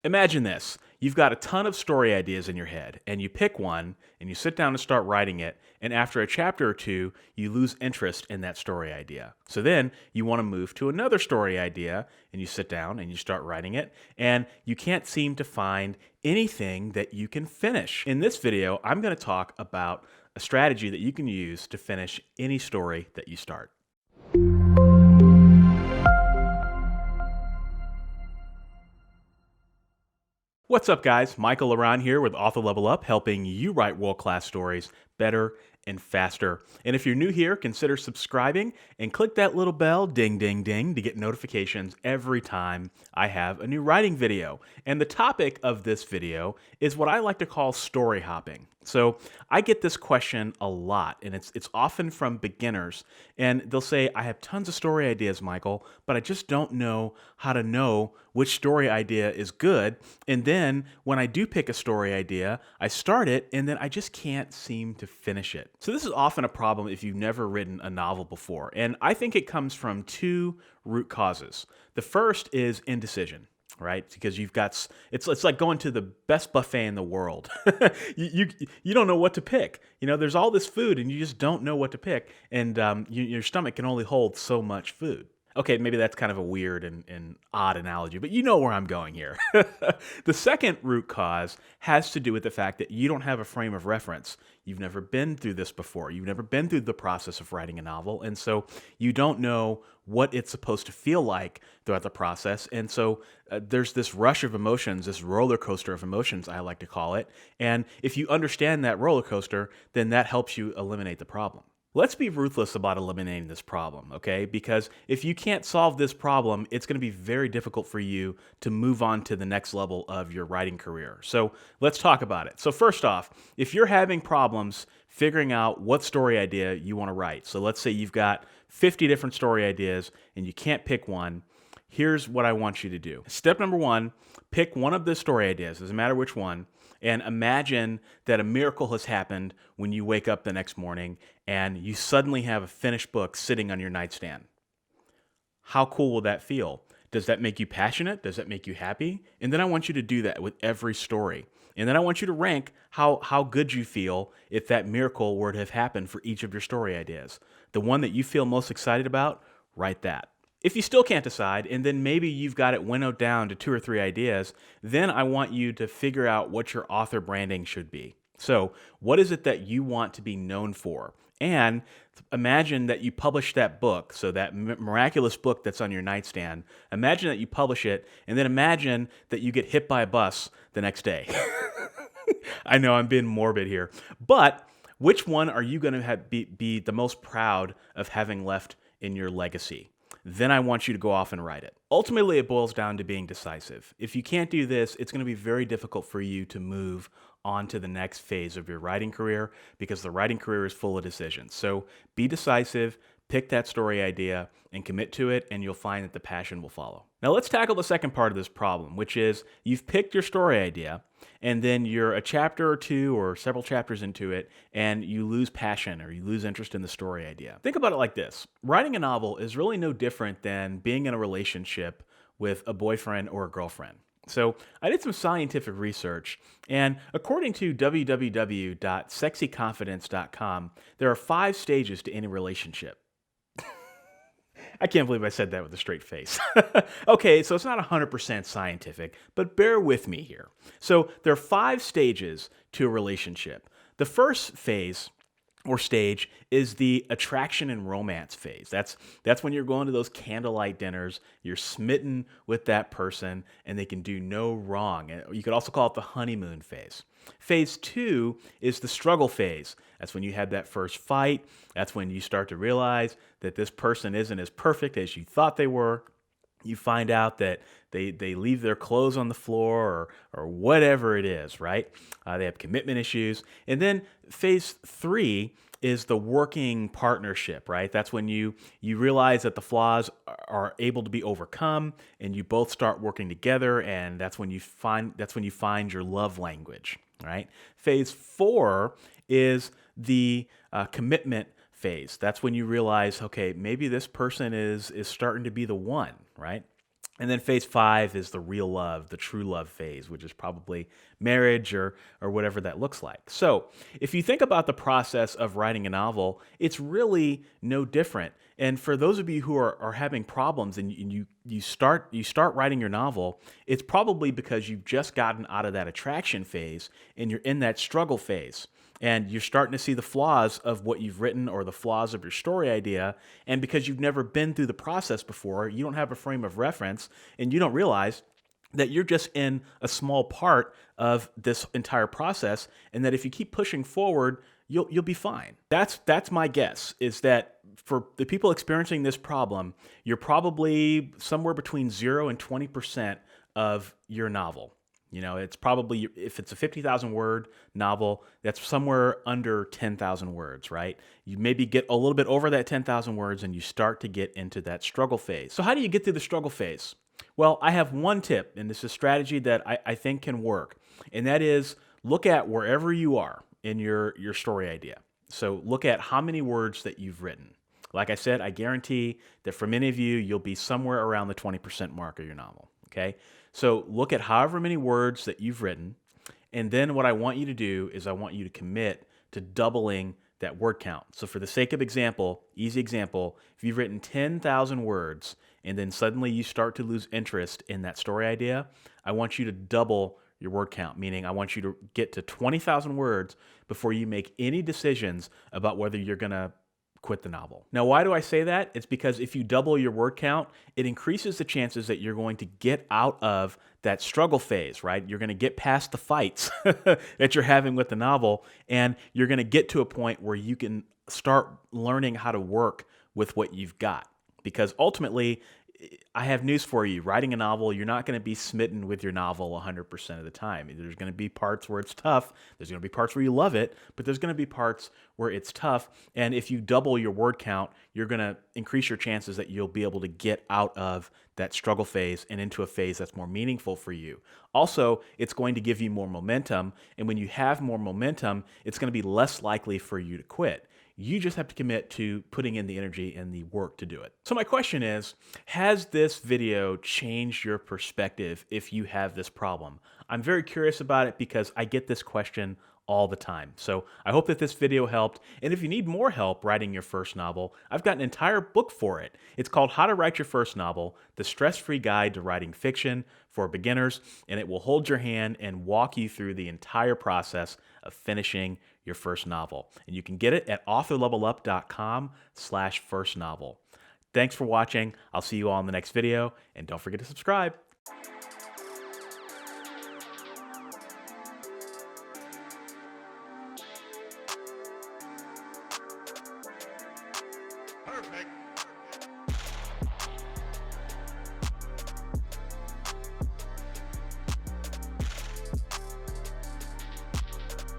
Imagine this. You've got a ton of story ideas in your head, and you pick one, and you sit down and start writing it, and after a chapter or two, you lose interest in that story idea. So then you want to move to another story idea, and you sit down and you start writing it, and you can't seem to find anything that you can finish. In this video, I'm going to talk about a strategy that you can use to finish any story that you start. What's up, guys? Michael Laron here with Author Level Up, helping you write world-class stories better and faster. And if you're new here, consider subscribing and click that little bell, ding, ding, ding, to get notifications every time I have a new writing video. And the topic of this video is what I like to call story hopping. So I get this question a lot, and it's often from beginners. And they'll say, I have tons of story ideas, Michael, but I just don't know how to know which story idea is good. And then when I do pick a story idea, I start it, and then I just can't seem to finish it. So this is often a problem if you've never written a novel before. And I think it comes from two root causes. The first is indecision. Right, because you've got it's like going to the best buffet in the world. You don't know what to pick. You know, there's all this food, and you just don't know what to pick, and your stomach can only hold so much food. Okay, maybe that's kind of a weird and odd analogy, but you know where I'm going here. The second root cause has to do with the fact that you don't have a frame of reference. You've never been through this before. You've never been through the process of writing a novel, and so you don't know what it's supposed to feel like throughout the process. And so there's this rush of emotions, this roller coaster of emotions, I like to call it. And if you understand that roller coaster, then that helps you eliminate the problem. Let's be ruthless about eliminating this problem, okay? Because if you can't solve this problem, it's going to be very difficult for you to move on to the next level of your writing career. So let's talk about it. So first off, if you're having problems figuring out what story idea you want to write, so let's say you've got 50 different story ideas and you can't pick one, here's what I want you to do. Step number one, pick one of the story ideas, doesn't matter which one, and imagine that a miracle has happened when you wake up the next morning and you suddenly have a finished book sitting on your nightstand. How cool will that feel? Does that make you passionate? Does that make you happy? And then I want you to do that with every story. And then I want you to rank how good you feel if that miracle were to have happened for each of your story ideas. The one that you feel most excited about, write that. If you still can't decide, and then maybe you've got it winnowed down to 2 or 3 ideas, then I want you to figure out what your author branding should be. So, what is it that you want to be known for? And imagine that you publish that book, so that miraculous book that's on your nightstand. Imagine that you publish it, and then imagine that you get hit by a bus the next day. I know I'm being morbid here, but which one are you going to be the most proud of having left in your legacy? Then I want you to go off and write it. Ultimately, it boils down to being decisive. If you can't do this, it's going to be very difficult for you to move on to the next phase of your writing career because the writing career is full of decisions. So be decisive, pick that story idea, and commit to it, and you'll find that the passion will follow. Now let's tackle the second part of this problem, which is you've picked your story idea, and then you're a chapter or two or several chapters into it, and you lose passion or you lose interest in the story idea. Think about it like this. Writing a novel is really no different than being in a relationship with a boyfriend or a girlfriend. So I did some scientific research, and according to www.sexyconfidence.com, there are 5 stages to any relationship. I can't believe I said that with a straight face. Okay, so it's not 100% scientific, but bear with me here. So there are 5 stages to a relationship. The first phase or stage is the attraction and romance phase. That's when you're going to those candlelight dinners, you're smitten with that person, and they can do no wrong. And you could also call it the honeymoon phase. Phase 2 is the struggle phase. That's when you have that first fight. That's when you start to realize that this person isn't as perfect as you thought they were. You find out that they leave their clothes on the floor or whatever it is, right? They have commitment issues. And then phase 3 is the working partnership, right? That's when you realize that the flaws are able to be overcome and you both start working together, and that's when you find your love language, right? Phase 4 is the commitment phase. That's when you realize, okay, maybe this person is starting to be the one, right? And then phase 5 is the real love, the true love phase, which is probably marriage or whatever that looks like. So, if you think about the process of writing a novel, it's really no different. And for those of you who are having problems and you start writing your novel, it's probably because you've just gotten out of that attraction phase and you're in that struggle phase, and you're starting to see the flaws of what you've written or the flaws of your story idea. And because you've never been through the process before, you don't have a frame of reference, and you don't realize that you're just in a small part of this entire process, and that if you keep pushing forward, you'll be fine. That's my guess, is that for the people experiencing this problem, you're probably somewhere between 0 and 20% of your novel. You know, it's probably, if it's a 50,000 word novel, that's somewhere under 10,000 words, right? You maybe get a little bit over that 10,000 words and you start to get into that struggle phase. So how do you get through the struggle phase? Well, I have one tip, and this is a strategy that I think can work, and that is look at wherever you are in your story idea. So look at how many words that you've written. Like I said, I guarantee that for many of you, you'll be somewhere around the 20% mark of your novel. Okay. So look at however many words that you've written. And then what I want you to do is I want you to commit to doubling that word count. So for the sake of example, easy example, if you've written 10,000 words and then suddenly you start to lose interest in that story idea, I want you to double your word count, meaning I want you to get to 20,000 words before you make any decisions about whether you're going to quit the novel. Now, why do I say that? It's because if you double your word count, it increases the chances that you're going to get out of that struggle phase, right? You're going to get past the fights that you're having with the novel, and you're going to get to a point where you can start learning how to work with what you've got. Because ultimately, I have news for you. Writing a novel, you're not going to be smitten with your novel 100% of the time. There's going to be parts where it's tough. There's going to be parts where you love it, but there's going to be parts where it's tough. And if you double your word count, you're going to increase your chances that you'll be able to get out of that struggle phase and into a phase that's more meaningful for you. Also, it's going to give you more momentum. And when you have more momentum, it's going to be less likely for you to quit. You just have to commit to putting in the energy and the work to do it. So my question is, has this video changed your perspective if you have this problem? I'm very curious about it because I get this question all the time. So I hope that this video helped. And if you need more help writing your first novel, I've got an entire book for it. It's called How to Write Your First Novel, The Stress-Free Guide to Writing Fiction for Beginners. And it will hold your hand and walk you through the entire process of finishing your first novel. And you can get it at authorlevelup.com/first novel. Thanks for watching. I'll see you all in the next video. And don't forget to subscribe.